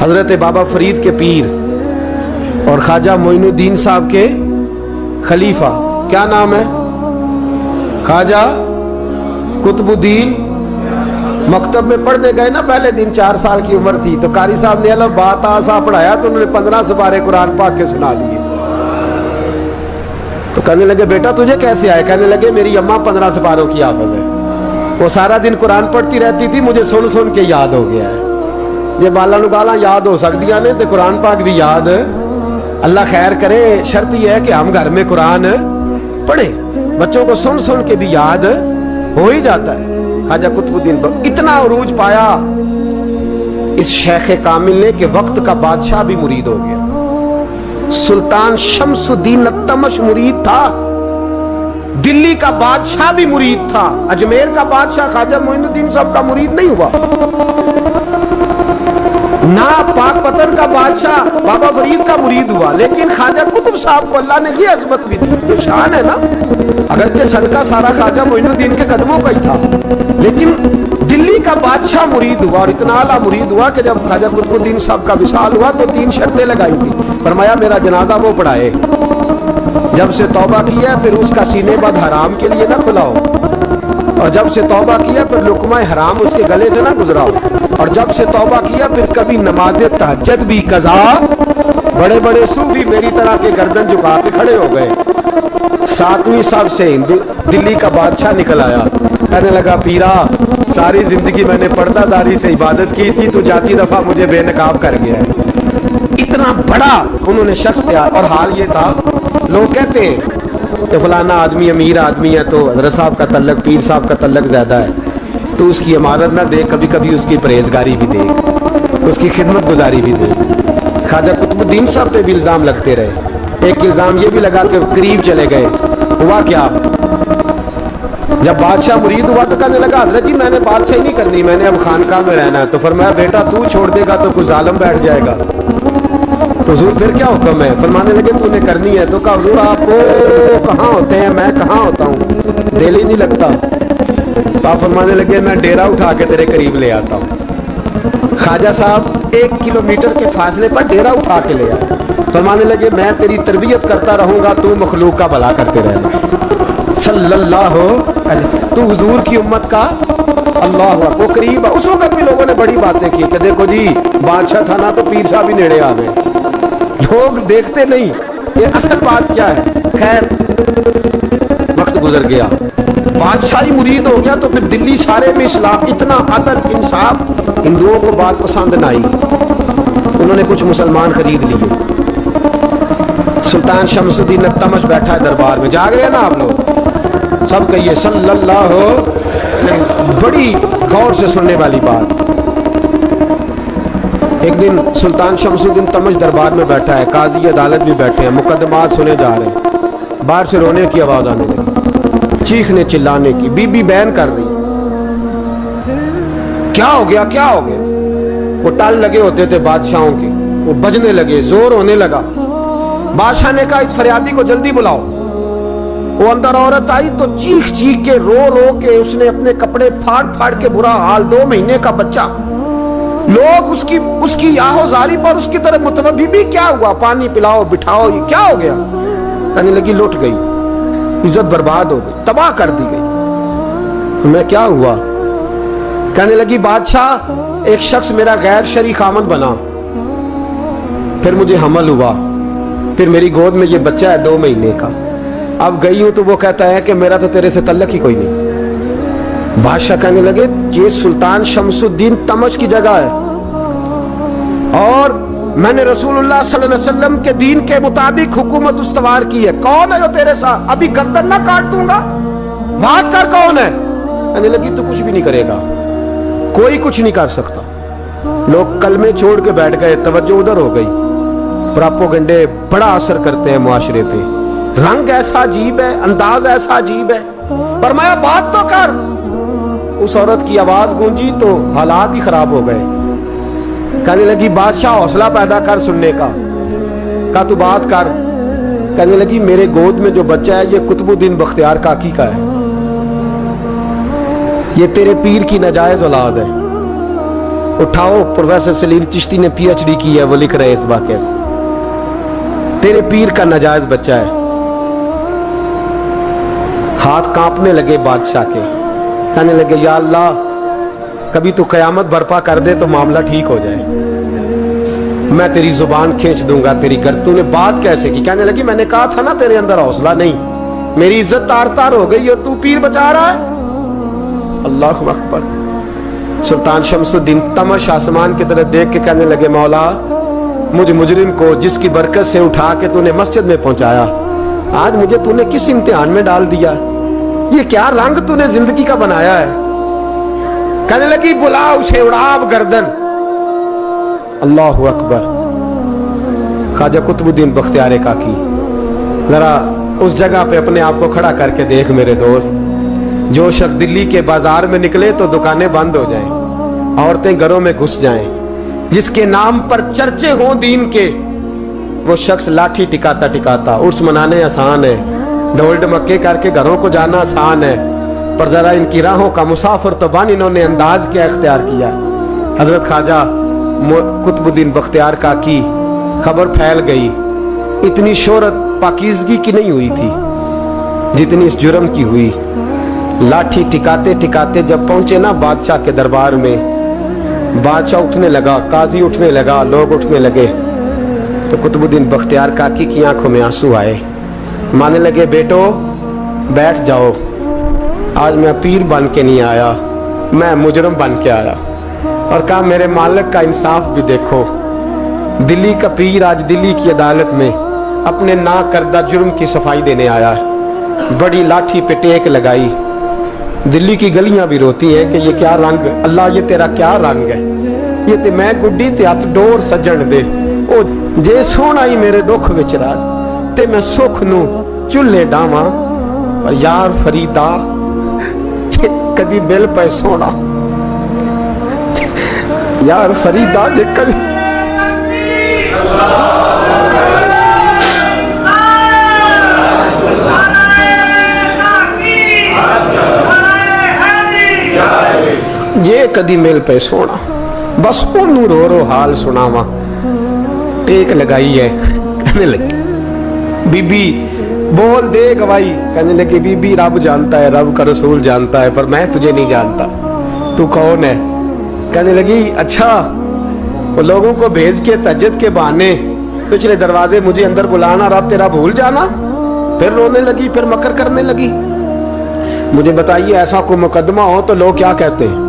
حضرت بابا فرید کے پیر اور خواجہ معین صاحب کے خلیفہ، کیا نام ہے؟ خواجہ قطب الدین۔ مکتب میں پڑھنے گئے نا پہلے دن، 4 سال کی عمر تھی، تو قاری صاحب نے الف با تا سا پڑھایا تو انہوں نے 15 سپارے قرآن پاک کے سنا دیے۔ تو کہنے لگے بیٹا تجھے کیسے آئے؟ کہنے لگے میری اماں 15 سپاروں کی حافظ ہے، وہ سارا دن قرآن پڑھتی رہتی تھی، مجھے سن سن کے یاد ہو گیا ہے۔ یہ بالا نو گالاں یاد ہو سکدیاں نے تے قرآن پاک بھی یاد، اللہ خیر کرے۔ شرط یہ ہے کہ ہم گھر میں قرآن پڑھیں، بچوں کو سن سن کے بھی یاد ہو ہی جاتا ہے۔ خواجہ قطب الدین اتنا عروج پایا اس شیخ کامل نے کہ وقت کا بادشاہ بھی مرید ہو گیا۔ سلطان شمس الدین التمش مرید تھا، دلی کا بادشاہ بھی مرید تھا، اجمیر کا بادشاہ خواجہ معین الدین صاحب کا مرید نہیں ہوا، نہ پاک پتن کا بادشاہ بابا فرید کا مرید ہوا، لیکن خواجہ قطب صاحب کو اللہ نے یہ عظمت بھی دی۔ یہ شان ہے نا، اگرچہ صدقہ سارا خواجہ معین الدین کے قدموں کا ہی تھا، لیکن دلی کا بادشاہ مرید ہوا، اور اتنا اعلیٰ مرید ہوا کہ جب خواجہ قطب الدین صاحب کا وصال ہوا تو 3 شرطیں لگائی تھی۔ فرمایا میرا جنازہ وہ پڑھائے، جب سے توبہ کیا پھر اس کا سینے بد حرام کے لیے نہ کھلاؤ، اور جب سے توبہ کیا پھر لقمہ حرام اس کے گلے سے نہ گزراؤ، اور جب سے توبہ کیا پھر کبھی نماز تہجد بھی قضا۔ بڑے بڑے صوفی میری طرح کے گردن جھکا کے کھڑے ہو گئے۔ 7ویں صف سے دلی کا بادشاہ نکل آیا، کہنے لگا پیرا ساری زندگی میں نے پردہ داری سے عبادت کی تھی، تو جاتی دفعہ مجھے بے نقاب کر گیا ہے۔ اتنا بڑا انہوں نے شخص تیار، اور حال یہ تھا لوگ کہتے ہیں کہ فلانا آدمی امیر آدمی ہے تو حضرت صاحب کا تعلق پیر صاحب کا تعلق زیادہ ہے، تو اس کی عمارت نہ دیکھ، کبھی کبھی اس کی پرہیزگاری بھی دیکھ، اس کی خدمت گزاری بھی دیکھ۔ خواجہ قطب الدین صاحب پہ بھی الزام لگتے رہے۔ ایک الزام یہ بھی لگا کہ قریب چلے گئے۔ ہوا کیا؟ جب بادشاہ مرید ہوا تو کہنے لگا حضرت جی میں نے بادشاہی نہیں کرنی، میں نے اب خانقاہ میں رہنا ہے۔ تو فرمایا بیٹا تو چھوڑ دے گا تو کوئی ظالم بیٹھ جائے گا، تو حضور پھر کیا حکم ہے؟ فرمانے لگے تو نے کرنی ہے۔ تو کہا حضور آپ وہ کہاں ہوتے ہیں، میں کہاں ہوتا ہوں، دل ہی نہیں لگتا۔ تو آپ فرمانے لگے میں ڈیرا اٹھا کے تیرے قریب لے آتا ہوں۔ خواجہ صاحب 1 کلومیٹر کے فاصلے پر ڈیرا اٹھا کے لے آئے۔ فرمانے لگے میں تیری تربیت کرتا رہوں گا، تو مخلوق کا بھلا کرتے رہنا۔ صلی اللہ علیہ، تو حضور کی امت کا اللہ اکبر، وہ قریب ہے۔ اس وقت بھی لوگوں نے بڑی باتیں کی کہ دیکھو جی بادشاہ تھا نا تو پیر صاحب ہی نیڑے آ گئے، لوگ دیکھتے نہیں یہ اصل بات کیا ہے۔ خیر وقت گزر گیا، بادشاہی مرید ہو گیا، تو پھر دلی سارے میں اسلام، اتنا عدل انصاف، ہندوؤں کو بات پسند نہ آئی، انہوں نے کچھ مسلمان خرید لیے۔ سلطان شمس الدین التمش بیٹھا ہے دربار میں، جاگ رہے ہیں نا آپ لوگ، سب کہیے صلی اللہ علیہ، بڑی غور سے سننے والی بات۔ ایک دن سلطان شمس الدین تمش دربار میں بیٹھا ہے، قاضی عدالت بھی بیٹھے ہیں، مقدمات سنے جا رہے ہیں، باہر سے رونے کی آواز آنے لگی، چیخنے چلانے کی، بی بی بیان کر رہی، کیا ہو گیا کیا ہو گیا؟ وہ ٹال لگے ہوتے تھے بادشاہوں کے، وہ بجنے لگے، زور ہونے لگا۔ بادشاہ نے کہا اس فریادی کو جلدی بلاؤ۔ وہ اندر عورت آئی تو چیخ چیخ کے رو رو کے اس نے اپنے کپڑے پھاڑ پھاڑ کے، برا حال، 2 مہینے کا بچہ، لوگ اس کی آہو زاری پر اس کی طرف متوجہ بھی، کیا ہوا؟ پانی پلاؤ بٹھاؤ، یہ کیا ہو گیا؟ کہنے لگی لٹ گئی، عزت برباد ہو گئی، تباہ کر دی گئی۔ میں کیا ہوا؟ کہنے لگی بادشاہ ایک شخص میرا غیر شرعی خامند بنا، پھر مجھے حمل ہوا، پھر میری گود میں یہ بچہ ہے 2 مہینے کا، اب گئی ہوں تو وہ کہتا ہے کہ میرا تو تیرے سے تعلق ہی کوئی نہیں۔ بادشاہ کہنے لگے یہ سلطان شمس الدین تمش کی جگہ ہے، اور میں نے رسول اللہ صلی اللہ علیہ وسلم کے دین کے مطابق حکومت استوار کی ہے، کون ہے جو تیرے ساتھ؟ ابھی گردن نہ کاٹ دوں گا، بات کر کون ہے؟ کہنے لگی تو کچھ بھی نہیں کرے گا، کوئی کچھ نہیں کر سکتا۔ لوگ کلمے چھوڑ کے بیٹھ گئے، توجہ ادھر ہو گئی۔ پراپوگنڈے بڑا اثر کرتے ہیں معاشرے پہ، رنگ ایسا عجیب ہے، انداز ایسا عجیب ہے۔ فرمایا بات تو کر۔ اس عورت کی آواز گونجی تو حالات ہی خراب ہو گئے۔ کہنے لگی بادشاہ حوصلہ پیدا کر سننے کا۔ کہا تو بات کر۔ کہنے لگی میرے گود میں جو بچہ ہے یہ قطب الدین بختیار کاکی کا ہے، یہ تیرے پیر کی ناجائز اولاد ہے. اٹھاؤ, پروفیسر سلیم چشتی نے پی ایچ ڈی کی ہے, وہ لکھ رہے ہیں اس واقعے. تیرے پیر کا ناجائز بچہ ہے. ہاتھ کانپنے لگے بادشاہ کے, کہنے لگے یا اللہ کبھی تو قیامت برپا کر دے تو معاملہ ٹھیک ہو جائے, میں تیری زبان کھینچ دوں گا تیری گر. تو نے بات کیسے کی؟ کہنے لگی میں نے کہا تھا نا تیرے اندر حوصلہ نہیں, میری عزت تار تار ہو گئی اور تو پیر بچا رہا ہے. اللہ اکبر. سلطان شمس الدین تمش آسمان کی طرف دیکھ کے کہنے لگے مولا مجھ مجرم کو جس کی برکت سے اٹھا کے تو نے مسجد میں پہنچایا, آج مجھے تو نے کس امتحان میں ڈال دیا؟ یہ کیا رنگ تو نے زندگی کا بنایا ہے؟ کہنے لگی بلا اسے, اڑاب گردن. اللہ اکبر. خواجہ قطب الدین بختیار کاکی, ذرا اس جگہ پہ اپنے آپ کو کھڑا کر کے دیکھ میرے دوست. جو شخص دلی کے بازار میں نکلے تو دکانیں بند ہو جائیں, عورتیں گھروں میں گھس جائیں, جس کے نام پر چرچے ہوں دین کے, وہ شخص لاٹھی ٹکاتا ٹکاتا. عرس منانے آسان ہے, ڈھول ڈمکے کر کے گھروں کو جانا آسان ہے, پر ذرا ان کی راہوں کا مسافر تو بن انہوں نے انداز کیا اختیار کیا. حضرت خواجہ قطب الدین بختیار کاکی, خبر پھیل گئی. اتنی شہرت پاکیزگی کی نہیں ہوئی تھی جتنی اس جرم کی ہوئی. لاٹھی ٹکاتے ٹکاتے جب پہنچے نا بادشاہ کے دربار میں, بادشاہ اٹھنے لگا, قاضی اٹھنے لگا, لوگ اٹھنے لگے, تو قطب الدین بختیار کاکی کی آنکھوں میں آنسو آئے. مانے لگے بیٹو بیٹھ جاؤ, آج میں پیر بن کے نہیں آیا, میں مجرم بن کے آیا. اور کہا میرے مالک کا انصاف بھی دیکھو, دلی کا پیر آج دلی کی عدالت میں اپنے نا کردہ جرم کی صفائی دینے آیا ہے. بڑی لاٹھی پہ ٹیک لگائی. دلی کی گلیاں بھی روتی ہیں کہ یہ کیا رنگ, اللہ یہ تیرا کیا رنگ ہے, یہ تے میں گڈی تے ہاتھ ڈور سجن دے, او جے سونا ہی میرے دکھ وچ راز, تے میں سکھ نو چولہے ڈاواں, پر یار فریدا کدی بل پہ سونا, یار فریدا جے کدی یہ کدی مل پہ سونا, بس انہوں رو رو حال سناواں. ٹیک لگائی ہے, کہنے لگی بی بی بول دے گواہی. کہنے لگی بی بی رب جانتا ہے, رب کا رسول جانتا ہے, پر میں تجھے نہیں جانتا, تو کون ہے؟ کہنے لگی اچھا وہ لوگوں کو بھیج کے تہجد کے بہانے پچھلے دروازے مجھے اندر بلانا, رب تیرا بھول جانا. پھر رونے لگی, پھر مکر کرنے لگی. مجھے بتائیے ایسا کوئی مقدمہ ہو تو لوگ کیا کہتے ہیں؟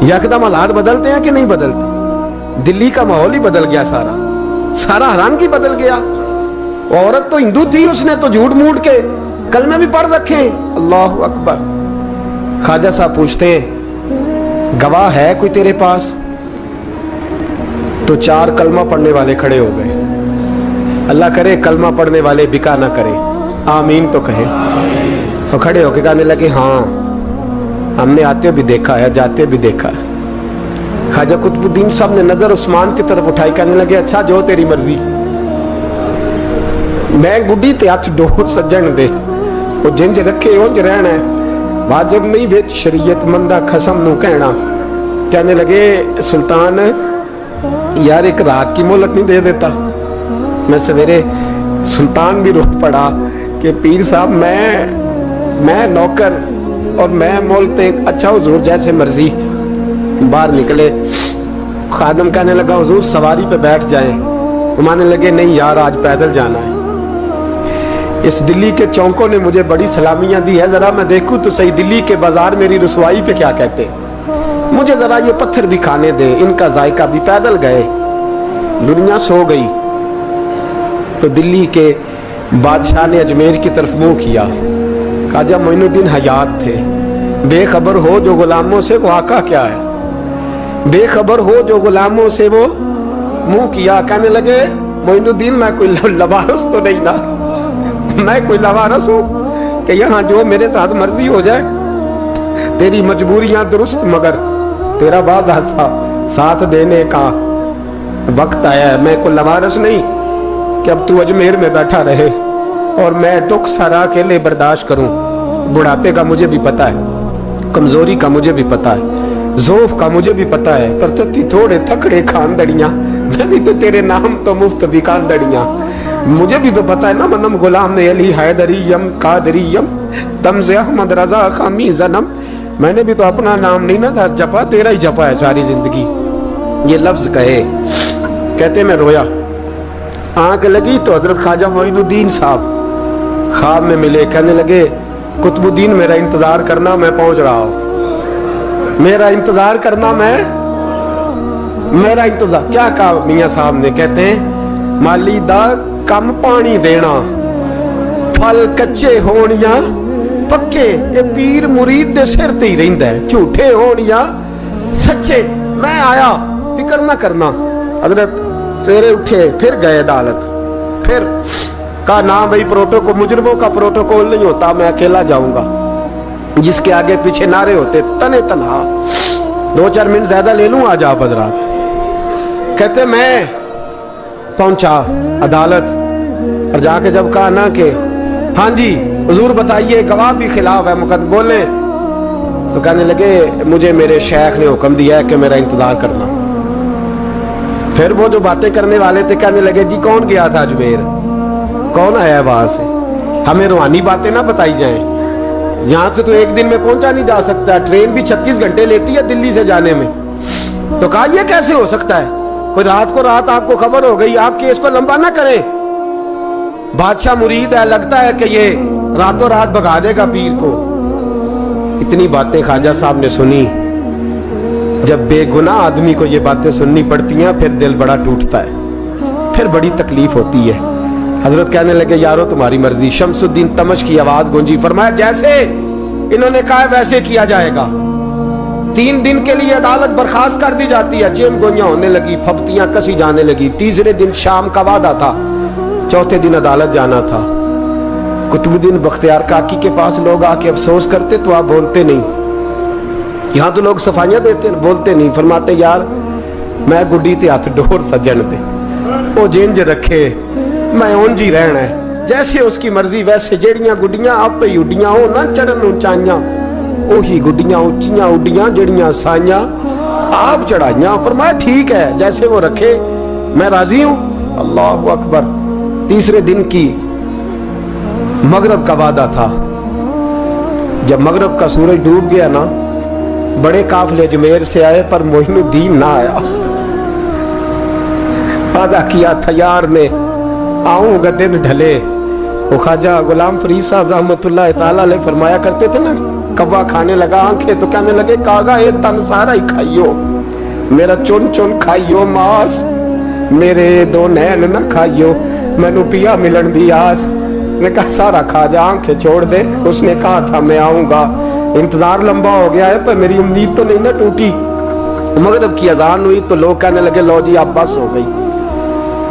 یکدم حالات بدلتے ہیں کہ نہیں بدلتے؟ دلی کا ماحول ہی بدل گیا, سارا حرام کی بدل گیا. عورت تو ہندو تھی, اس نے تو جھوٹ موٹ کے کلمے بھی پڑھ رکھے. اللہ اکبر. خواجہ صاحب پوچھتے ہیں گواہ ہے کوئی تیرے پاس؟ تو 4 کلمہ پڑھنے والے کھڑے ہو گئے. اللہ کرے کلمہ پڑھنے والے بکا نہ کرے, آمین تو کہیں. تو کھڑے ہو کے کہنے لگے ہاں ہم نے آتے بھی دیکھا ہے, جاتے بھی دیکھا ہے. خواجہ قطب الدین صاحب نے نظر عثمان کی طرف اٹھائی, کہنے لگے اچھا جو تیری مرضی, میں گڈی تے ہاتھ ڈور سجن دے, وہ جنج رکھے اونج رہنا ہے, واجب نہیں وچ شریعت مندہ قسم نو کہنا. کہنے لگے سلطان یار ایک رات کی مہلت نہیں دے دیتا؟ میں سویرے سلطان بھی رو پڑا کہ پیر صاحب میں نوکر اور میں مولتے, اچھا حضور جیسے مرضی. باہر نکلے, خادم کہنے لگا حضور سواری پہ بیٹھ جائیں. مانے لگے نہیں یار آج پیدل جانا ہے. اس دلی کے چونکوں نے مجھے بڑی سلامیاں دی ہے, ذرا میں دیکھوں تو صحیح دلی کے بازار میری رسوائی پہ کیا کہتے ہیں, مجھے ذرا یہ پتھر بھی کھانے دیں. ان کا ذائقہ بھی. پیدل گئے, دنیا سو گئی. تو دلی کے بادشاہ نے اجمیر کی طرف منہ کیا. خواجہ معین الدین حیات تھے. بے خبر ہو جو غلاموں سے وہ آقا کیا ہے, بے خبر ہو جو غلاموں سے وہ منہ کیا. کہنے لگے معین الدین میں کوئی لوارث تو نہیں نا, میں کوئی لوارث ہوں کہ یہاں جو میرے ساتھ مرضی ہو جائے؟ تیری مجبوریاں درست, مگر تیرا وعدہ تھا ساتھ دینے کا, وقت آیا ہے. میں کوئی لوارث نہیں کہ اب تو اجمیر میں بیٹھا رہے اور میں دکھ سارا اکیلے برداشت کروں. بڑھاپے کا مجھے بھی پتا ہے. कमजोरी का मुझे भी पता है, ज़ौफ़ का मुझे भी पता है, पर तू थोड़े थकड़े खानदड़ियाँ, मैं भी तो तेरे नाम तो मुफ्त भी खानदड़ियाँ। मुझे भी तो पता है ना, मनम गुलाम ने अली हैदरियम कादरियम तमज़े अहमद रज़ा खामी ज़नम। मैंने भी तो अपना नाम नहीं ना था जपा, तेरा ही जपा है सारी जिंदगी। ये लफ्ज़ कहे, कहते मैं रोया, आँख लगी तो हजरत ख्वाजा मोइनुद्दीन साहब ख्वाब में मिले। कहने लगे कुतुबुद्दीन मेरा इंतजार करना, मैं पहुंच रहा हूं, मेरा इंतजार करना, मेरा इंतजार। क्या कहा मियां साहब ने? कहते हैं माली दा कम पानी देना, फल कच्चे होण या पक्के, ये पीर मुरीद दे सिर ते ही रहिंदा है, झूठे होण या सच्चे। मैं आया, फिक्र ना करना। हजरत सवेरे उठे, फिर गए अदालत, फिर कहा ना भाई प्रोटोकॉल, मुजरिमों का प्रोटोकॉल नहीं होता, मैं अकेला जाऊंगा। जिसके आगे पीछे नारे होते तने तनहा। 2-4 मिनट ज्यादा ले लूं आज आप हजरात। कहते मैं पहुंचा अदालत और जाके जब कहा ना कि हाँ जी हुजूर बताइए, गवाह भी खिलाफ है, मुकदमे बोले, तो कहने लगे मुझे मेरे शेख ने हुक्म दिया है कि मेरा इंतजार करना। फिर वो जो बातें करने वाले थे कहने लगे जी कौन गया था अजमेर, कौन आया है वहां से, हमें रूहानी बातें ना बताई जाएं, यहां से तो एक दिन में पहुंचा नहीं जा सकता, ट्रेन भी 36 घंटे लेती है दिल्ली से जाने में। तो कहा यह कैसे हो सकता है, कोई रात को रात आपको खबर हो गई, आप केस को लंबा ना करें, बादशाह मुरीद है, लगता है कि ये रातों रात भगा देगा पीर को। इतनी बातें ख्वाजा साहब ने सुनी। जब बेगुनाह आदमी को ये बातें सुननी पड़ती हैं फिर दिल बड़ा टूटता है, फिर बड़ी तकलीफ होती है। हजरत कहने लगे यारो तुम्हारी मर्जी। शमसुद्दीन तमश की आवाज गूंजी, फरमाया जैसे इन्होंने कहा वैसे किया जाएगा। 3 दिन के लिए अदालत बर्खास्त कर दी जाती है। चेम गोइयां होने लगी, फब्तियां कसी जाने लगी। तीसरे दिन शाम का वादा था, चौथे दिन अदालत जाना था। कुतुबुद्दीन बख्तियार काकी के पास लोग आके अफसोस करते तो आप बोलते नहीं, यहां तो लोग सफाइयां देते बोलते नहीं। फरमाते यार मैं गुड्डी ते हथ डोर सजन दे, वो जिंज रखे मैं उंज ही रहना है, जैसे उसकी मर्जी वैसे। जेड़ियां गुड्डियां आपे ही उड्डियां हो ना चढ़न ऊंचाइयां, ओही गुड्डियां उच्चियां उड्डियां जेड़ियां साइयां आप चढ़ाइयां। फरमाया ठीक है जैसे वो रखे मैं राजी हूं। अल्लाह अकबर। तीसरे दिन की मगरब का वादा था। जब मगरब का सूरज डूब गया ना, बड़े काफले अजमेर से आए पर मोइनुद्दीन ना आया। वादा किया था यार ने आऊंगा दिन ढले। वो ख्वाजा गुलाम फरीद साहब रहमतुल्लाह ताला अलैह फरमाया करते थे ना, कब्बा खाने लगा आंखें तो कहने लगे कागा ये तन सारा ही खाइयो, मेरा चुन चुन खाइयो मास, मेरे 2 नैन ना खाइयो, मैनू पिया मिलन दी आस। ने कहा सारा खा जा, आंखें छोड़ दे। उसने कहा था मैं आऊंगा, इंतजार लंबा हो गया है पर मेरी उम्मीद तो नहीं ना टूटी। मगरिब की अजान हुई तो लोग कहने लगे लो जी अब बस हो गई।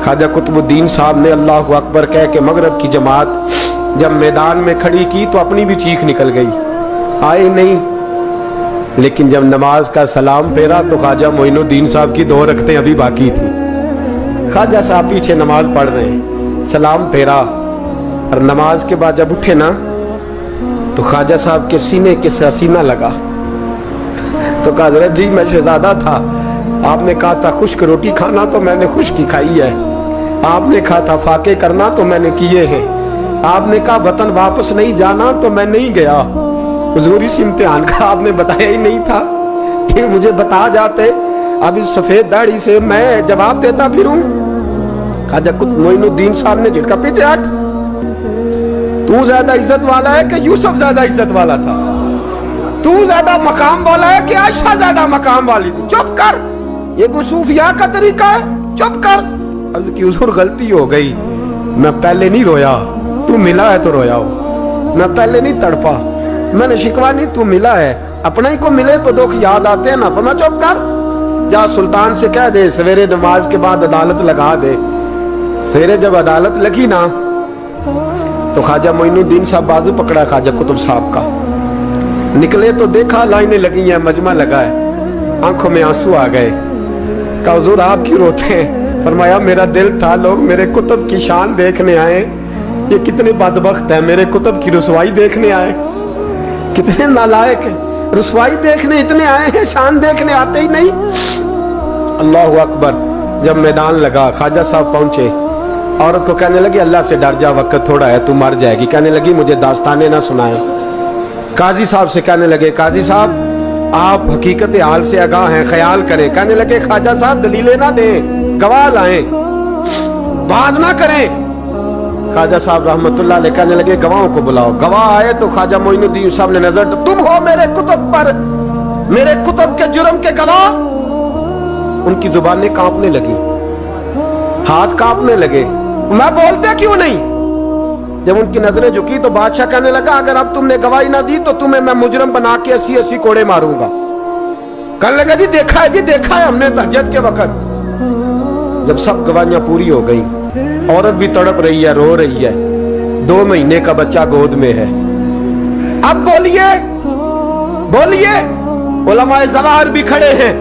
ख्वाजा कुतुबुद्दीन साहब ने अल्लाह अकबर कह के मगरिब की जमात जब मैदान में खड़ी की तो अपनी भी चीख निकल गई, आए नहीं। लेकिन जब नमाज का सलाम फेरा तो ख्वाजा मोइनुद्दीन साहब की 2 रकतें अभी बाकी थी। ख्वाजा साहब पीछे नमाज पढ़ रहे हैं, सलाम फेरा और नमाज के बाद जब उठे ना तो ख्वाजा साहब के सीने के साथ सीना लगा। तो कहा हजरत जी मैं शहजादा था, आपने कहा था खुश्क रोटी खाना तो मैंने खुश्क ही खाई है, आपने कहा था फाके करना तो मैंने किए हैं, आपने कहा वतन वापस नहीं जाना तो मैं नहीं गया। हुजूर इस इम्तिहान का आपने बताया ही नहीं था, ये मुझे बता जाते अब इस सफेद दाढ़ी से मैं जवाब देता फिरूं। ख्वाजा मोइनुद्दीन साहब ने झटका, पीछे हट, तू ज्यादा इज्जत वाला है कि यूसुफ ज्यादा इज्जत वाला था, तू ज्यादा मकाम वाला है कि आयशा ज्यादा मकाम वाली थी, चुप कर, ये कोई सूफिया का तरीका है, चुप कर। अर्ज की हुजूर गलती हो गई, मैं पहले नहीं रोया, तू मिला है तो रोया हो, मैं पहले नहीं तड़पा, मैंने शिकवा नहीं, तू मिला है, अपने ही को मिले तो दुख याद आते हैं ना। फरमा चुप कर, जा सुल्तान से कह दे सवेरे नमाज के बाद अदालत लगा दे। सवेरे जब अदालत लगी ना तो ख्वाजा मोइनुद्दीन साहब बाजू पकड़ा ख्वाजा कुतुब साहब का, निकले तो देखा लाइनें लगी हैं, मजमा लगा है, आंखों में आंसू आ गए। कहा हुजूर आप क्यों रोते हैं? फरमाया मेरा दिल था लोग मेरे कुतुब की शान देखने आए, ये कितने बदबख्त है, मेरे कुतुब की रुसवाई देखने आए, कितने नालायक है। रुसवाई देखने इतने आए हैं, शान देखने आते ही नहीं। अल्लाह अकबर। जब मैदान लगा, ख्वाजा साहब पहुंचे, औरत को कहने लगी अल्लाह से डर जा, वक्त थोड़ा है, तू मर जाएगी। कहने लगी मुझे दास्ताने ना सुनाए। काजी साहब से कहने लगे काजी साहब आप हकीकत हाल से आगाह हैं, ख्याल करें। कहने लगे ख्वाजा साहब दलीलें ना दें, गवाह लाएं, बात ना करें। ख्वाजा साहब रहमतुल्लाह अलैह कहने लगे गवाहों को बुलाओ। गवाह आए तो ख्वाजा मोइनुद्दीन साहब ने नजर, तुम हो मेरे कुतुब पर, मेरे कुतुब के जुर्म के गवाह। उनकी जुबानें कांपने लगी, हाथ कांपने लगे, मैं बोलते क्यों नहीं। जब उनकी नजरें झुकी तो बादशाह कहने लगा अगर अब तुमने गवाही ना दी तो तुम्हें मैं मुजरम बना के 80-80 कोड़े मारूंगा। कहने लगा जी देखा है, जी देखा है हमने तहज्जुद के वक्त। जब सब गवाहियां पूरी हो गई, औरत भी तड़प रही है, रो रही है, 2 महीने का बच्चा गोद में है। अब बोलिए बोलिए, उलमाए ज़वाहिर भी खड़े हैं,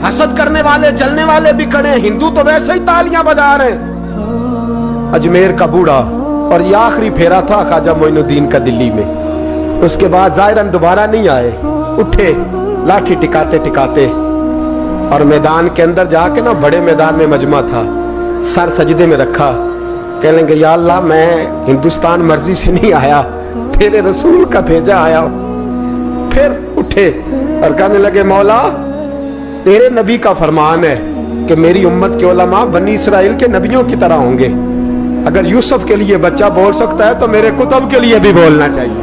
हसद करने वाले जलने वाले भी खड़े हैं, हिंदू तो वैसे ही तालियां बजा रहे हैं। अजमेर का बूढ़ा, और ये आखिरी फेरा था ख्वाजा मोइनुद्दीन का दिल्ली में। उसके बाद ज़ाहिरन दोबारा नहीं आए, उठे लाठी टिकाते टिकाते और मैदान के अंदर जाके ना, बड़े मैदान में मजमा था, सर सजदे में रखा। कहने लगे या अल्लाह मैं हिंदुस्तान मर्जी से नहीं आया, तेरे रसूल का भेजा आया। फिर उठे और कहने लगे मौला तेरे नबी का फरमान है कि मेरी उम्मत के उलमा बनी इसराइल के नबियों की तरह होंगे। अगर यूसुफ के लिए बच्चा बोल सकता है तो मेरे कुतुब के लिए भी बोलना चाहिए।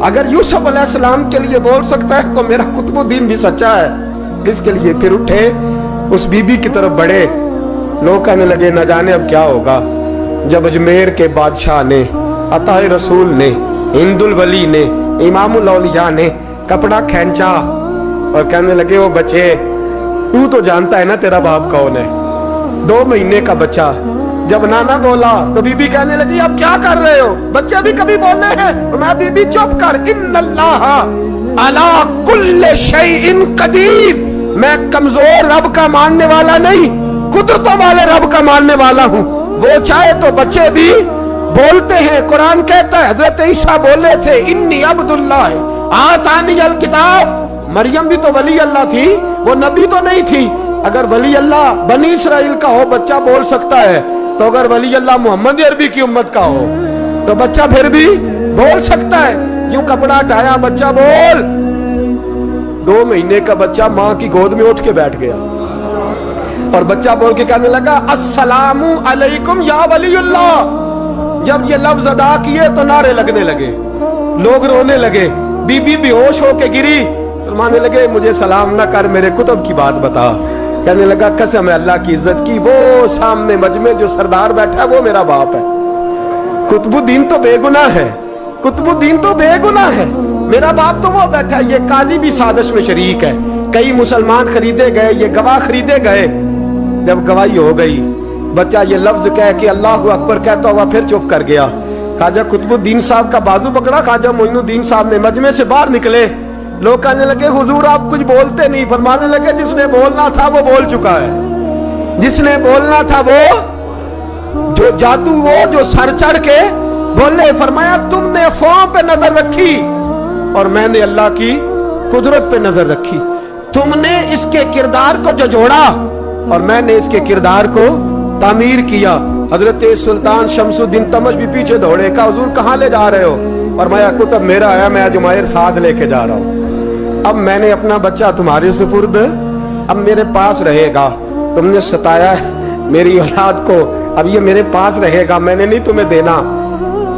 अगर यूसुफ अलैहिस्सलाम के लिए बोल सकता है तो मेरा कुतुबुद्दीन भी सच्चा है। इसके लिए फिर उठे, उस बीबी की तरफ बढ़े। लोग कहने लगे न जाने अब क्या होगा। जब अजमेर के बादशाह ने, अताए रसूल ने, हिंदुल वली ने, इमामुल औलिया ने कपड़ा खींचा और कहने लगे वो बच्चे तू तो जानता है ना तेरा बाप कौन है। 2 महीने का बच्चा जब नाना बोला तो बीबी कहने लगी अब क्या कर रहे हो, बच्चे भी कभी बोलने हैं। तो मैं बीबी चुप कर, इन्नल्लाह अला कुल्ले शैइन कदीर, मैं कमजोर रब का मानने वाला नहीं, कुदरतों वाले रब का मानने वाला हूँ। वो चाहे तो बच्चे भी बोलते हैं। कुरान कहता है हजरत ईसा बोले थे इन्नी अब्दुल्लाह आतानी अल किताब। मरियम भी तो वली अल्लाह थी, वो नबी तो नहीं थी। अगर वली अल्लाह बनी इसराइल का हो बच्चा बोल सकता है, तो अगर वली अल्लाह मोहम्मद अरबी की उम्मत का हो तो बच्चा फिर भी बोल सकता है। यूं कपड़ा हटाया, बच्चा बोल। 2 महीने का बच्चा माँ की गोद में उठ के बैठ गया और बच्चा बोल के कहने लगा अस्सलामु अलैकुम या वलीउल्लाह। जब ये लफ्ज अदा किए तो नारे लगने लगे, लोग रोने लगे, बीबी बेहोश होके गिरी। फरमाने लगे मुझे सलाम ना कर, मेरे कुतुब की बात बता। कहने लगा कसम है अल्लाह की इज्जत की, वो सामने मजमे जो सरदार बैठा है वो मेरा बाप है। कुतुबुद्दीन तो बेगुनाह है, कुतुबुद्दीन तो बेगुनाह है, मेरा बाप तो वो बैठा है। ये काजी भी साजिश में शरीक है। कई मुसलमान खरीदे गए, ये गवाह खरीदे गए। जब गवाही हो गई, बच्चा ये लफ्ज कह के अल्लाह अकबर कहता हुआ फिर चुप कर गया। ख्वाजा कुतुबुद्दीन साहब का बाजू पकड़ा ख्वाजा मोइनुद्दीन साहब ने, मजमे से बाहर निकले। लोग कहने लगे हुजूर आप कुछ बोलते नहीं। फरमाने लगे जिसने बोलना था वो बोल चुका है, जिसने बोलना था वो, जो जादू वो जो सर चढ़ के बोले। फरमाया तुमने फौं पे नजर रखी और मैंने अल्लाह की कुदरत पे नजर रखी। तुमने इसके किरदार को जोड़ा और मैंने इसके किरदार को तामीर किया। हजरत सुल्तान शमसुद्दीन तमश भी पीछे दौड़े, कहा हुजूर कहाँ ले जा रहे हो। और मैं कुतुब मेरा आया, मैं जुमैर साथ लेके जा रहा हूँ। अब मैंने अपना बच्चा तुम्हारे सुपुर्द, अब मेरे पास रहेगा। तुमने सताया मेरी औलाद को, अब ये मेरे पास रहेगा, मैंने नहीं तुम्हें देना।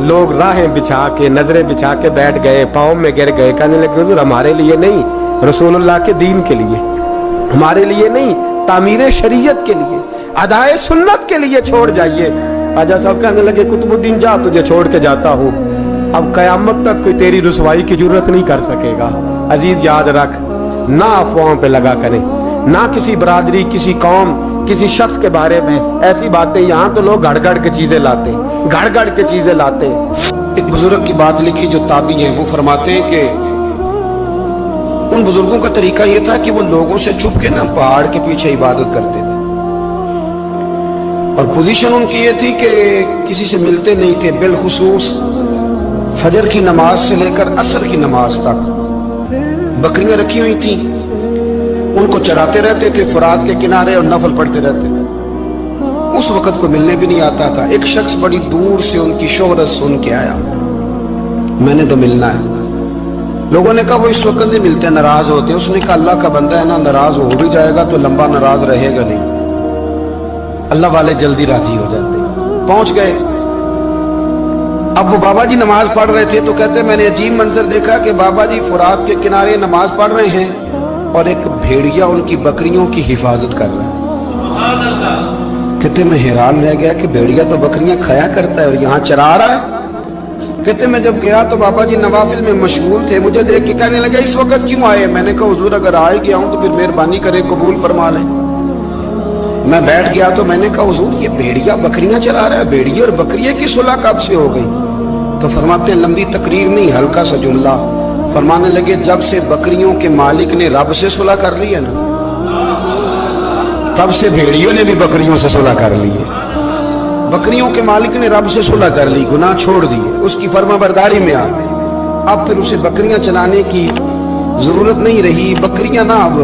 लोग राहें बिछा के, नजरें बिछा के बैठ गए, पाँव में गिर गए। कहने लगे हुजूर हमारे लिए नहीं, रसूलुल्लाह के दीन के लिए, हमारे लिए नहीं, तामीर शरीयत के लिए, अदाए सुन्नत के लिए छोड़ जाइए। ख्वाजा साहब कहने लगे कुतुबुद्दीन जा, तुझे छोड़ के जाता हूँ, अब कयामत तक कोई तेरी रुसवाई की जरूरत नहीं कर सकेगा। अजीज याद रख, ना अफवाहों पे लगा करें, ना किसी बरादरी, किसी कौम, किसी शख्स के बारे में ऐसी बातें। यहाँ तो लोग घड़ के चीजें लाते, घड़ के चीजें लाते। एक बुजुर्ग की बात लिखी जो ताबी है, वो फरमाते हैं कि उन बुजुर्गों का तरीका ये था कि वो लोगों से छुप के ना पहाड़ के पीछे इबादत करते थे। और पोजीशन उनकी ये थी कि किसी से मिलते नहीं थे, बिलखुसूस फजर की नमाज से लेकर असर की नमाज तक बकरियां रखी हुई थी, उनको चराते रहते थे फुरात के किनारे और नफल पढ़ते रहते थे। उस वक्त को मिलने भी नहीं आता था। एक शख्स बड़ी दूर से उनकी शोहरत सुन के आया, मैंने तो मिलना है। लोगों ने कहा वो इस वक्त नहीं मिलते, नाराज होते हैं। उसने कहा अल्लाह का बंदा है ना, नाराज हो भी जाएगा तो लंबा नाराज रहेगा नहीं। अल्लाह वाले जल्दी राजी हो जाते हैं। पहुंच गए। अब वो बाबा जी नमाज पढ़ रहे थे तो कहते मैंने अजीब मंजर देखा कि बाबा जी फुरात के किनारे नमाज पढ़ रहे हैं और एक भेड़िया उनकी बकरियों की हिफाजत कर रहा है। कहते मैं हैरान रह गया कि भेड़िया तो बकरियां खाया करता है और यहाँ चरा रहा है। कहते मैं जब गया तो बाबा जी नवाफिल में मशगूल थे, मुझे देख के कहने लगे इस वक्त क्यों आए? मैंने कहा हुजूर अगर आ ही गया हूं तो फिर मेहरबानी करे कबूल फरमा लें। मैं बैठ गया तो मैंने कहा हुजूर ये भेड़िया बकरियां चरा रहा है, भेड़िया और बकरिया की सुलह कब से हो गई? तो फरमाते लंबी तकरीर नहीं, हल्का सा जुमला। फरमाने लगे जब से बकरियों के मालिक ने रब से सुलह कर ली है ना, तब से भेड़ियों ने भी बकरियों से सुलह कर ली है। बकरियों के मालिक ने रब से सुलह कर ली, गुनाह छोड़ दिए, उसकी फर्माबरदारी में आ गए। अब फिर उसे बकरियां चलाने की जरूरत नहीं रही। बकरियां ना अब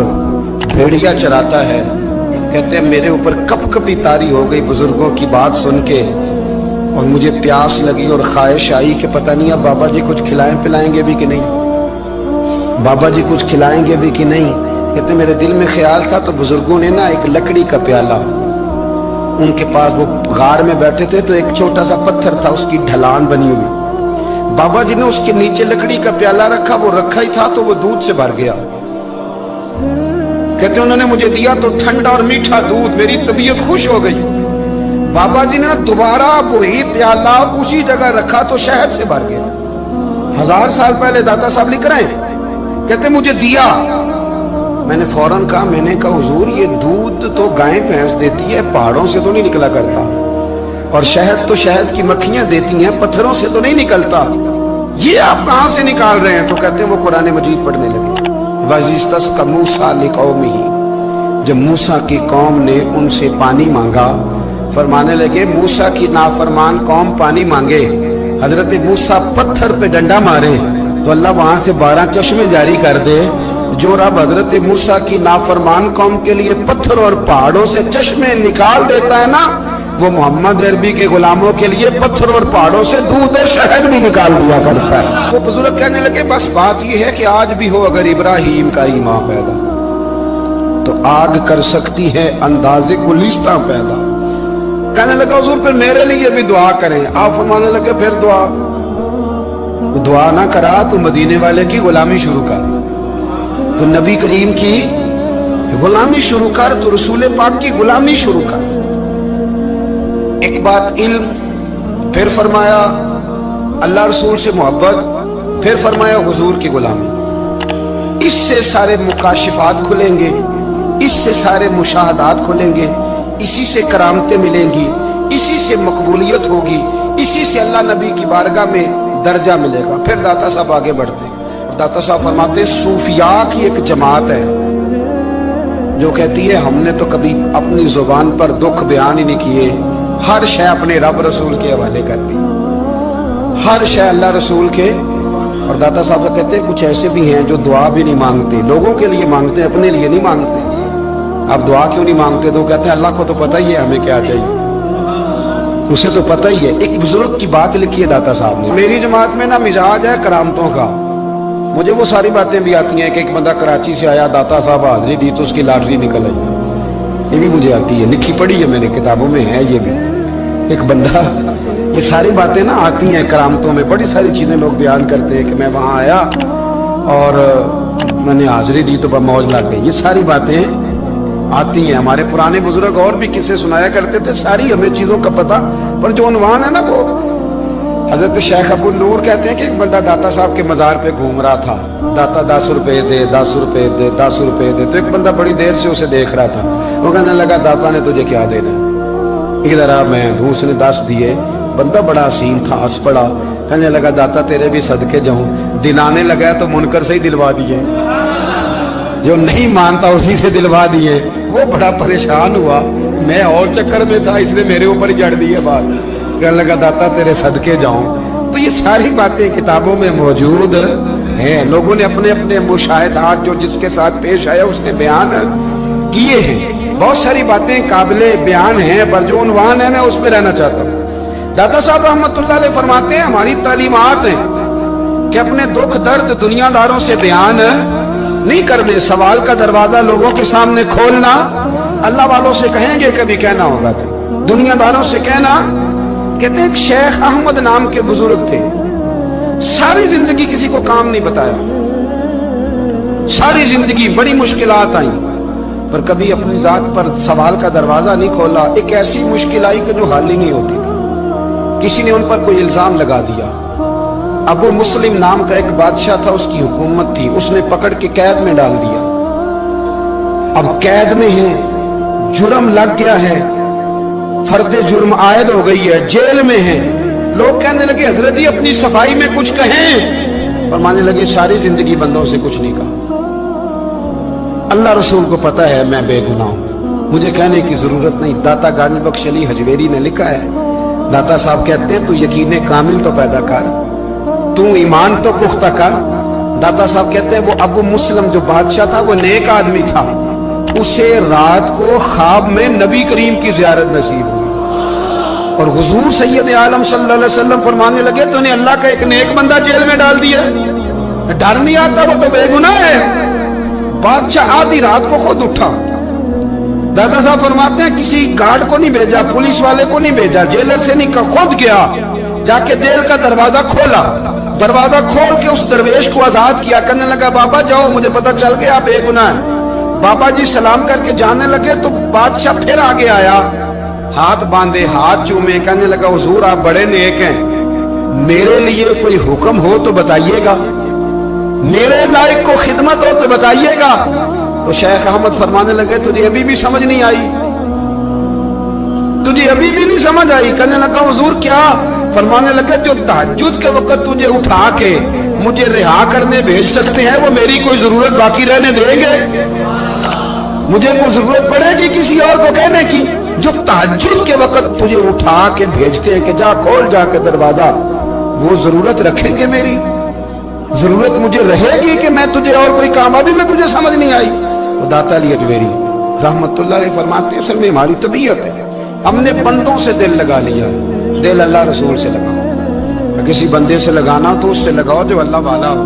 भेड़िया चराता है। कहते हैं मेरे ऊपर कपकपी तारी हो गई बुजुर्गों की बात सुन के, और मुझे प्यास लगी और ख्वाहिश आई कि पता नहीं अब बाबा जी कुछ खिलाएं पिलाएंगे भी कि नहीं, बाबा जी कुछ खिलाएंगे भी कि नहीं। कहते मेरे दिल में ख्याल था तो बुजुर्गों ने ना एक लकड़ी का प्याला, उनके पास वो गार में बैठे थे तो एक छोटा सा पत्थर था, उसकी ढलान बनी हुई, बाबा जी ने उसके नीचे लकड़ी का प्याला रखा। वो रखा ही था तो वो दूध से भर गया। कहते उन्होंने मुझे दिया तो ठंडा और मीठा दूध, मेरी तबीयत खुश हो गई। बाबा जी ने दोबारा वही प्याला उसी जगह रखा तो शहद से भर गया। 1000 साल पहले दादा साहब लिख रहे हैं। कहते मुझे दिया, मैंने फौरन कहा, मैंने कहा हुजूर ये दूध तो गाय भैंस देती है, पहाड़ों से तो नहीं निकला करता, और शहद तो शहद की मक्खियां देती हैं, पत्थरों से तो नहीं निकलता, ये आप कहां से निकाल रहे हैं? तो कहते हैं वो कुरान मजीद पढ़ने लगे। वज़िस्तस्क़ा मूसा लिक़ौमिही, जब मूसा की कौम ने उनसे पानी मांगा, फरमाने लगे मूसा की नाफरमान कौम पानी मांगे, हजरत मूसा पत्थर पे डंडा मारे तो अल्लाह वहां से 12 चश्मे जारी कर दे। जो रब हजरत मूसा की नाफरमान कौम के लिए पत्थर और पहाड़ों से चश्मे निकाल देता है ना, वो मोहम्मद अरबी के गुलामों के लिए पत्थर और पहाड़ों से दूध और शहद भी निकाल दिया करता है। वो बुजुर्ग कहने लगे बस बात ये है कि आज भी हो अगर इब्राहिम का ईमान पैदा तो आग कर सकती है अंदाजे गुलिस्तां पैदा। कहने लगा हुजूर फिर मेरे लिए भी दुआ करें। आप फरमाने लगे फिर दुआ ना करा तो मदीने वाले की गुलामी शुरू कर, तो नबी करीम की गुलामी शुरू कर, तो रसूल पाक की गुलामी शुरू कर। एक बात इल्म, फिर फरमाया अल्लाह रसूल से मोहब्बत, फिर फरमाया हुजूर की गुलामी। इससे सारे मुकाशिफात खुलेंगे, इससे सारे मुशाहदात खुलेंगे, इसी से करामतें मिलेंगी, इसी से मकबूलियत होगी, इसी से अल्लाह नबी की बारगाह में दर्जा मिलेगा। फिर दाता साहब आगे बढ़ते, दाता साहब फरमाते सूफिया की एक जमात है जो कहती है हमने तो कभी अपनी जुबान पर दुख बयान ही नहीं किए, हर शय अपने रब रसूल के हवाले कर दी, हर शय अल्लाह रसूल के। और दाता साहब कहते हैं कुछ ऐसे भी हैं जो दुआ भी नहीं मांगते, लोगों के लिए मांगते, अपने लिए नहीं मांगते। आप दुआ क्यों नहीं मांगते? तो कहते हैं अल्लाह को तो पता ही है हमें क्या चाहिए, उसे तो पता ही है। एक बुजुर्ग की बात लिखी है दाता साहब ने, मेरी जमात में ना मिजाज है करामतों का, मुझे वो सारी बातें भी आती हैं कि एक बंदा कराची से आया, दाता साहब हाजिरी दी तो उसकी लॉटरी निकल आई, ये भी मुझे आती है, लिखी पढ़ी है मैंने, किताबों में है ये भी। एक बंदा, ये सारी बातें ना आती हैं करामतों में, बड़ी सारी चीजें लोग बयान करते हैं कि मैं वहां आया और मैंने हाजिरी दी तो मौज लग गई, ये सारी बातें आती हैं। हमारे पुराने बुजुर्ग और भी किस्से सुनाया करते थे, सारी हमें चीजों का पता, पर जो उन्वान है ना वो हजरत शेख अब्दुल नूर कहते हैं कि एक बंदा दाता साहब के मजार पे घूम रहा था, दाता 10 रुपए दे, 10 रुपए दे, 10 रुपए दे। तो एक बंदा बड़ी देर से उसे देख रहा था, वो कहने लगा दाता ने तुझे क्या देना है? इधर आ मैं, उसने 10 दिए। बंदा बड़ा हसीन था, हंस पड़ा, कहने लगा दाता तेरे भी सदके जाऊं। दिन आने लगा तो मुनकर से ही दिलवा दिए, जो नहीं मानता उसी से दिलवा दिए। वो बड़ा परेशान हुआ, मैं और चक्कर में था इसलिए मेरे ऊपर जड़ दी है बात। कहने लगा दाता तेरे सदके जाऊं। तो ये सारी बातें किताबों में मौजूद हैं, लोगों ने अपने अपने मुशाहिदात जो जिसके साथ पेश आया उसने बयान किए हैं। बहुत सारी बातें काबिले बयान हैं, पर जो उन्वान है मैं उस पर रहना चाहता हूँ। दाता साहब रहमतुल्लाह अलैह फरमाते हैं हमारी तालीमात हैं कि अपने दुख दर्द दुनियादारों से बयान नहीं करने, सवाल का दरवाजा लोगों के सामने खोलना अल्लाह वालों से कहेंगे कभी कहना होगा तो दुनियादारों से कहना। कहते हैं शेख अहमद नाम के बुजुर्ग थे, सारी जिंदगी किसी को काम नहीं बताया, सारी जिंदगी बड़ी मुश्किलात आई, पर कभी अपनी जात पर सवाल का दरवाजा नहीं खोला। एक ऐसी मुश्किल आई कि जो हल ही नहीं होती थी। किसी ने उन पर कोई इल्जाम लगा दिया। अबू मुस्लिम नाम का एक बादशाह था, उसकी हुकूमत थी, उसने पकड़ के कैद में डाल दिया। अब कैद में है, जुर्म लग गया है, फर्दे जुर्म आयद हो गई है, जेल में है। लोग कहने लगे हजरत जी अपनी सफाई में कुछ कहें, और मानने लगे सारी जिंदगी बंदों से कुछ नहीं कहा। अल्लाह रसूल को पता है मैं बेगुनाह हूं, मुझे कहने की जरूरत नहीं। दाता गानी बख्श अली हजवेरी ने लिखा है, दाता साहब कहते हैं तू यकीन कामिल तो पैदा कर, तू ईमान तो पुख्ता कर। दाता साहब कहते हैं वो अबू मुस्लिम जो बादशाह था वो नेक आदमी था, उसे रात को ख्वाब में नबी करीम की ज़ियारत नसीब हुई, और हुजूर सैयद आलम सल्लल्लाहु अलैहि वसल्लम फरमाने लगे तूने अल्लाह का एक नेक बंदा जेल में डाल दिया, डर नहीं आता, वो तो बेगुनाह है। बादशाह आधी रात को खुद उठा। दादा साहब फरमाते हैं किसी गार्ड को नहीं भेजा, पुलिस वाले को नहीं भेजा, जेलर से नहीं, खुद गया, जाके जेल का दरवाजा खोला, दरवाजा खोल के उस दरवेश को आजाद किया। कहने लगा बाबा जाओ, मुझे पता चल गया बेगुनाह है। बाबा जी सलाम करके जाने लगे तो बादशाह फिर आगे आया, हाथ बांधे, हाथ चूमे, कहने लगा हुजूर आप बड़े नेक हैं, मेरे लिए कोई हुक्म हो तो बताइएगा, मेरे लायक को खिदमत हो तो बताइएगा। तो शेख अहमद फरमाने लगे तुझे अभी भी समझ नहीं आई, तुझे अभी भी नहीं समझ आई। कहने लगा हुजूर क्या? फरमाने लगे जो तहज्जुद के वक्त तुझे उठा के मुझे रिहा करने भेज सकते हैं वो मेरी कोई जरूरत बाकी रहने देंगे? मुझे कोई जरूरत पड़ेगी किसी और को कहने की? जो तहज्जुद के वक्त तुझे उठा के भेजते हैं कि जा खोल जाके दरवाजा, वो जरूरत रखेंगे? मेरी जरूरत मुझे रहेगी कि मैं तुझे और कोई काम, अभी मैं तुझे समझ नहीं आई। तो दाता अली अजमेरी रहमतुल्लाह अलैह फरमाते हैं असल में हमारी तबीयत है, हमने बंदों से दिल लगा लिया, दिल अल्लाह रसूल से लगाओ। किसी बंदे से लगाना तो उससे लगाओ जो अल्लाह वाला हो।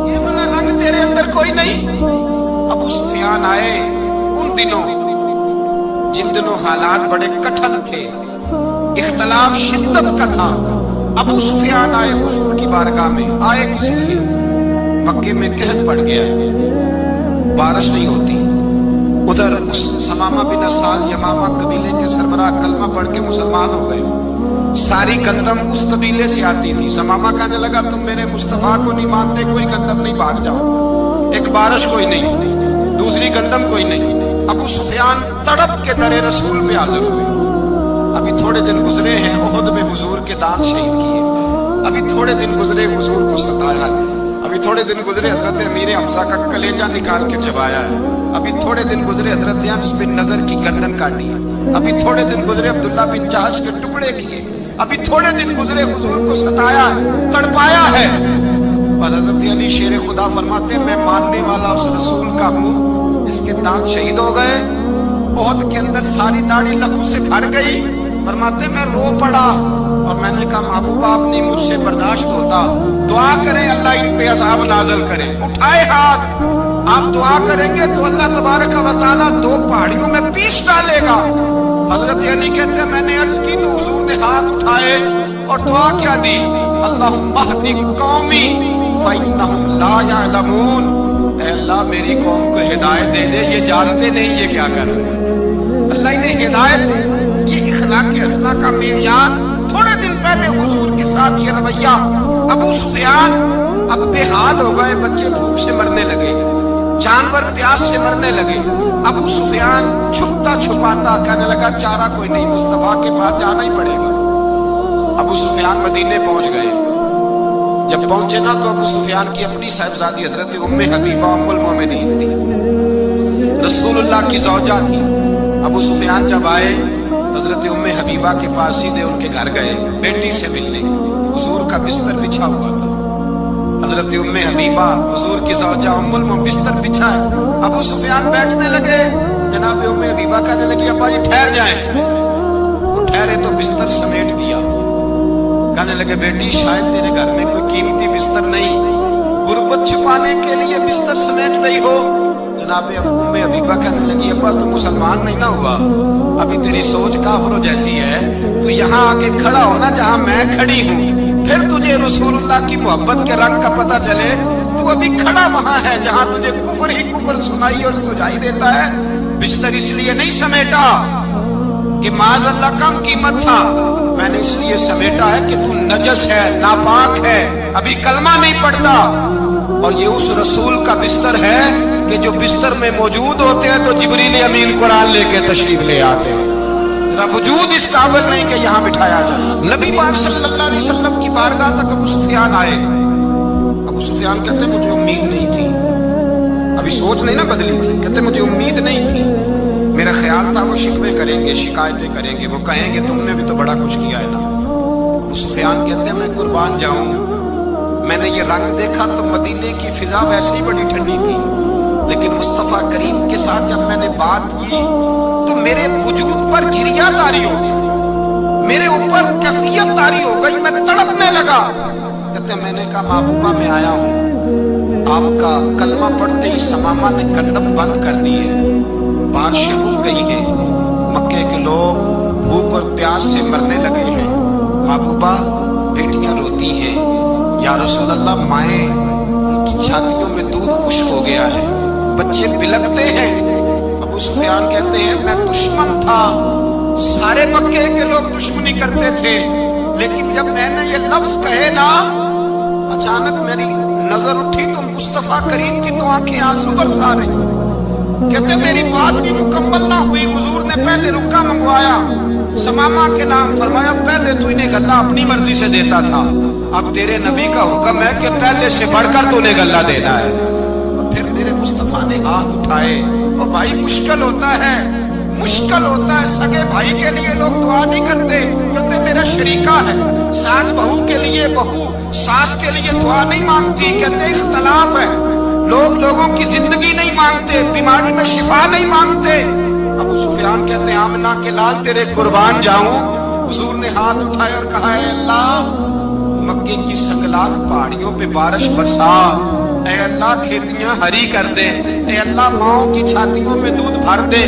ये वाला रंग तेरे अंदर कोई नहीं। अबू सुफियान आए उन दिनों जिन दिनों हालात बड़े कठिन थे, इख्तलाफ शिद्दत का था। अबू सुफियान आए हुजूर की बारगाह में, आए किस लिए? मक्के में कहत पड़ गया, बारिश नहीं होती। उधर उस समामा बिन असाल यमामा कबीले के सरबराह कलमा पढ़ के मुसलमान हो गए। सारी गंदम उस कबीले से आती थी। समामा कहने लगा तुम मेरे मुस्तफा को नहीं मानते, कोई गंदम नहीं, भाग जाओ। एक बारिश कोई नहीं, दूसरी गंदम कोई नहीं। अबू सुफियान तड़प के दरे रसूल पे हाजिर हुए। अभी थोड़े दिन गुजरे हैं, उहद में हुजूर के दांत शहीद किए, अभी थोड़े दिन गुजरे हुजूर को सताया है, अभी थोड़े दिन गुजरे हजरत अमीर हमजा का कलेजा निकाल के चबाया है, अभी थोड़े दिन गुजरे हजरत अनस बिन नजर की गर्दन काटी है, अभी थोड़े दिन गुजरे अब्दुल्ला बिन जहाज के टुकड़े किए, अभी थोड़े दिन गुजरे हुजूर को सताया है, तड़पाया है। पर हजरत अली शेर खुदा फरमाते मैं मानने वाला उस रसूल का हूँ, इसके दांत शहीद हो गए, ओहद के अंदर सारी दाढ़ी लहू से भर गई। फरमाते मैं रो पड़ा और मैंने कहा महबूबा आप नहीं मुझसे बर्दाश्त होता, दुआ करें अल्लाह इन पे अज़ाब नाज़िल करे। उठाए हाथ, आप दुआ करेंगे तो अल्लाह तबारक व तआला दो पहाड़ियों में पीस डालेगा। हजरत अली कहते हैं मैंने अर्ज की तो हुजूर ने हाथ उठाए और दुआ क्या दी, अल्लाहुम्मा हदी कौमी फइन्नहुम ला यअलमून, अल्लाह मेरी कौम को हिदायत दे दे, ये जानते नहीं ये क्या कर रहे हैं। अल्लाह इन्हें हिदायत दे। ये इखलाक हसना का मेयार। थोड़े दिन पहले हुजूर के साथ ये रवैया। अबू सुफियान अब बेहाल हो गए, बच्चे भूख से मरने लगे, जानवर प्यास से मरने लगे। अबू सुफियान छुपता छुपाता कहने लगा चारा कोई नहीं, मुस्तफा के पास जाना ही पड़ेगा। अबू सुफियान मदीने पहुंच गए। जब पहुंचे ना तो अबू सुफियान की अपनी साहिबजादी हजरत उम्मे हबीबा उम्मुल मोमिनीन थी, रसूलुल्लाह की ज़ौजा थी। अबू सुफियान जब आए हजरत उम्मे हबीबा के पास सीधे उनके घर गए बेटी से मिलने। हुजूर का बिस्तर बिछा हुआ था, हजरत उम्मे हबीबा हुजूर की ज़ौजा उम्मुल मोमिनीन बिस्तर बिछा है। अबू सुफियान बैठने लगे, जनाब उम्मे हबीबा कहने लगी अब्बा जी ठहर जाएं। वो ठहरे तो बिस्तर समेट दिया। कहने लगे बेटी शायद तेरे घर में कोई कीमती बिस्तर नहीं, गुर्बत छिपाने के लिए बिस्तर समेट रही हो। जनाब उम्मे हबीबा कहने लगी अब्बा तू मुसलमान नहीं ना हुआ, अभी तेरी सोच काफिरों जैसी है, तू यहाँ आके खड़ा हो ना जहाँ मैं खड़ी हूँ, फिर तुझे रसूलुल्लाह की मोहब्बत के रंग का पता चले। तू अभी खड़ा वहां है जहाँ तुझे कुफर ही कुफर सुनाई और सुझाई देता है। बिस्तर इसलिए नहीं समेटा कि माज़अल्लाह कम कीमत था, मैंने इसलिए समेटा है कि तू नजस है, नापाक है, अभी कलमा नहीं पढ़ता। और ये उस रसूल का बिस्तर है कि जो बिस्तर में मौजूद होते हैं तो जिब्रील अमीन कुरान लेके तशरीफ ले आते हैं। तेरा वजूद इस काबिल नहीं कि यहाँ बिठाया जाए। नबी पाक सल्लल्लाहु अलैहि वसल्लम की बारगाह तक अबू सुफियान आए। अबू सुफियान कहते मुझे उम्मीद नहीं थी, अभी सोच नहीं ना बदली थी, कहते मुझे उम्मीद नहीं थी, मेरा ख्याल था वो शिकवे करेंगे, शिकायतें करेंगे, वो कहेंगे तुमने भी तो बड़ा कुछ किया है ना। अबू सुफियान कहते हैं मैं कुर्बान जाऊं, मैंने ये रंग देखा तो मदीने की फिजा वैसे ही बड़ी ठंडी थी, लेकिन मुस्तफ़ा करीम के साथ जब मैंने बात की तो मेरे वजूद पर गिरिया तारी हो गई, मेरे ऊपर कैफियत तारी हो गई, मैं तड़पने लगा। कहते मैंने कहा महबूबा मैं आया हूँ, आपका कलमा पढ़ते ही समामा ने कदम बंद कर दिए, बारिशें हो गई हैं, मक्के के लोग भूख और प्यास से मरने लगे हैं, महबूबा बेटियां रोती हैं, या रसूल अल्लाह माएँ उनकी छातियों में दूध खुश्क हो गया है, बच्चे बिलखते हैं। अबू सुफियान कहते हैं मैं दुश्मन था, सारे मक्के के लोग दुश्मनी करते थे, लेकिन जब मैंने ये लफ्ज कहे ना अचानक मेरी नजर उठी तो मुस्तफा करीम की तो आंखें आंसू बरसा रही। कहते मेरी बात भी मुकम्मल ना हुई, हुजूर ने पहले रुक्का मंगवाया, समामा के नाम फरमाया, पहले तू इन्हें गल्ला अपनी मर्जी से देता था, अब तेरे नबी का हुक्म है कि पहले से बढ़कर तूने गल्ला देना है। और फिर मेरे मुस्तफा ने हाथ उठाए। और भाई मुश्किल होता है, मुश्किल होता है, सगे भाई के लिए लोग दुआ नहीं करते, कहते मेरा शरीका है, सास बहू के लिए बहू सास के लिए दुआ नहीं मांगती, कहते इख्तलाफ है, लोग लोगों की जिंदगी नहीं मांगते, बीमारी में शिफा नहीं मांगते। अबू सुफियान कहते हैं आमना के लाल तेरे कुर्बान जाऊं। हुजूर ने हाथ उठाए और कहा है अल्लाह मक्के की सकलाख पहाड़ियों पे बारिश बरसा, ऐ अल्लाह खेतियां हरी कर दे, ऐ अल्लाह माओं की छातियों में दूध भर दे,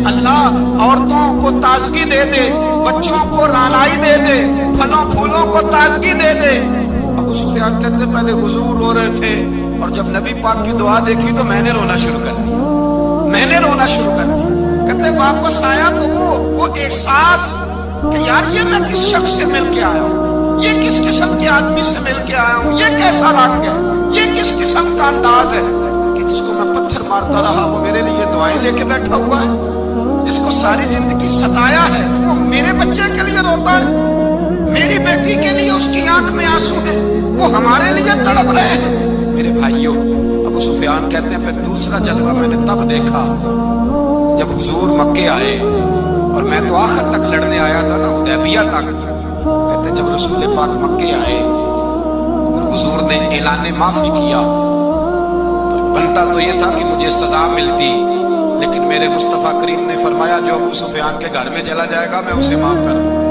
अल्लाह औरतों को ताजगी दे दे, बच्चों को रानाई दे दे, फलों फूलों को ताजगी दे दे। अबू सुफियान कहते पहले हुजूर रो रहे थे और जब नबी पाक की दुआ देखी तो मैंने रोना शुरू कर दिया, मैंने रोना शुरू कर दिया। कहते वापस आया तो वो एहसास कि यार ये मैं किस शख्स से मिल के आया हूँ, ये किस किस्म के आदमी से मिल के आया हूँ, ये कैसा रंग है, ये किस किस्म का अंदाज है कि जिसको मैं पत्थर मारता रहा वो मेरे लिए दुआएं लेके बैठा हुआ है, जिसको सारी जिंदगी सताया है वो मेरे बच्चे के लिए रोता है, मेरी बेटी के लिए उसकी आंख में आंसू है, वो हमारे लिए तड़प रहे हैं। मेरे भाइयों अबू सुफियान कहते हैं फिर दूसरा जलवा मैंने तब देखा जब हुजूर मक्के आए, और मैं तो आखिर तक लड़ने आया था ना, हुदैबिया तक। कहते जब रसूल पाक मक्के आए और हुजूर ने ऐलान माफी किया तो बनता तो ये था कि मुझे सजा मिलती, लेकिन मेरे मुस्तफा करीम ने फरमाया जो अबू सुफियान के घर में चला जाएगा मैं उसे माफ कर दूंगा।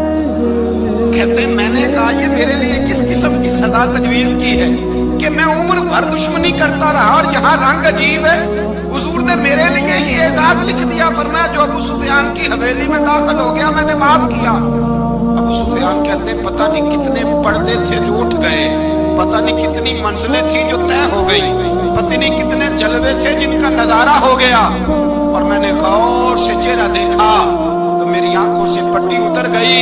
कहते मैंने कहा ये मेरे लिए किस किस्म की सजा तजवीज की है कि मैं उम्र भर दुश्मनी करता रहा और यहाँ रंग अजीब है। हुजूर ने मेरे लिए ही एजाज लिख दिया, फरमाया जो अबू सुफियान की हवेली में दाखिल हो गया मैंने माफ किया। अबू सुफियान कहते पता नहीं कितने पर्दे थे जो उठ गए, पता नहीं कितनी मंजिलें थी जो तय हो गई, पता नहीं कितने जलवे थे जिनका नजारा हो गया। और मैंने गौर से चेहरा देखा तो मेरी आंखों से पट्टी उतर गई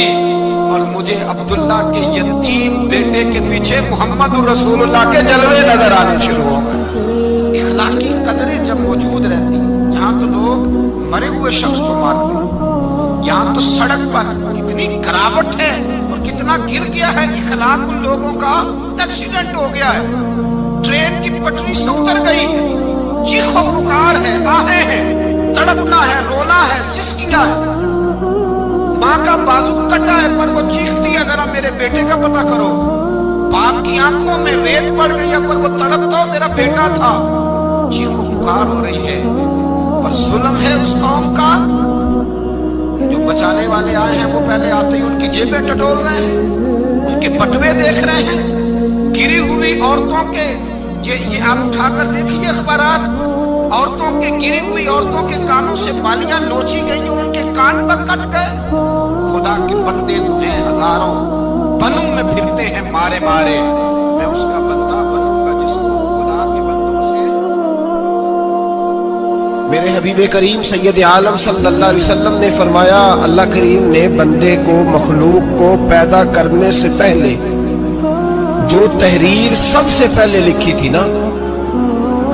और मुझे अब्दुल्ला के यतीम बेटे के पीछे मोहम्मद रसूलुल्लाह के जलवे नजर आने शुरू हो गए। इखलाकी कदरें जब मौजूद रहती, यहाँ तो लोग मरे हुए शख्स को मारते, यहाँ तो सड़क पर कितनी गिरावट है और कितना इतना गिर गया है, इखलाक उन लोगों का, एक्सीडेंट हो गया है, ट्रेन की पटरी से उतर गई है, चीखो पुकार है, आहें हैं, तड़पना है, रोना है, सिसकिया है। माँ का बाजू कटा है पर वो चीखती है, जरा मेरे बेटे का पता करो। बाप की आंखों में रेत पड़ गई है पर वो तड़पता हो, मेरा बेटा था। चीखो पुकार हो रही है, पर जुल्म है उस कौम का। जो बचाने वाले आए हैं वो पहले आते ही उनकी जेबें टटोल रहे हैं, उनके पटवे देख रहे हैं, गिरी हुई औरतों के, ये आप उठाकर देखिए अखबारात, औरतों के, गिरी हुई औरतों के कानों से बालियां नोची गई और उनके कान तक कट गए। खुदा के बंदे हैं हजारों, बनूं में फिरते हैं मारे मारे, मैं उसका बंदा बनूंगा जिसको खुदा के बंदों से। मेरे हबीब करीम सैयद आलम सल्लल्लाहु अलैहि वसल्लम ने फरमाया, अल्लाह करीम ने बंदे को, मखलूक को पैदा करने से पहले जो तहरीर सबसे पहले लिखी थी ना,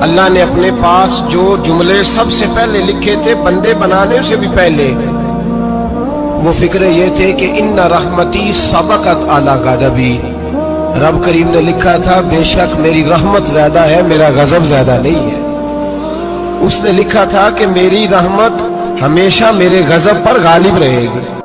अल्लाह ने अपने पास जो जुमले सबसे पहले लिखे थे बंदे बनाने से भी पहले, वो फिक्र ये थे कि इन्ना रहमती सबकत अला गज़बी। रब करीम ने लिखा था बेशक मेरी रहमत ज्यादा है, मेरा गजब ज्यादा नहीं है। उसने लिखा था कि मेरी रहमत हमेशा मेरे गजब पर गालिब रहेगी।